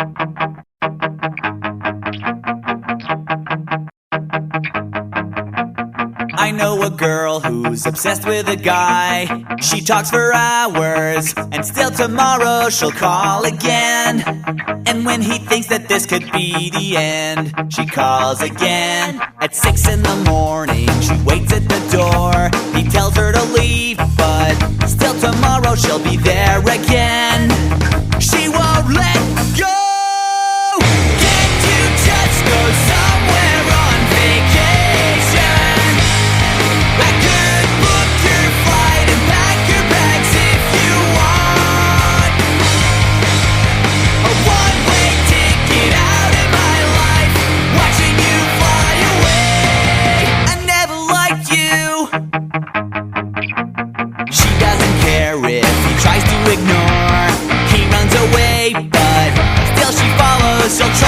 I know a girl who's obsessed with a guy. She talks for hours, and still tomorrow she'll call again. And when he thinks that this could be the end, she calls again. At 6 in the morning, she waits at the door. He tells her to leave, but still tomorrow she'll be there again. She won't let go. Can't you just go somewhere on vacation? I could book your flight and pack your bags if you want. A one-way ticket out of my life, watching you fly away. I never liked you. She doesn't care if he tries to ignore. He runs away, but still she follows. She'll try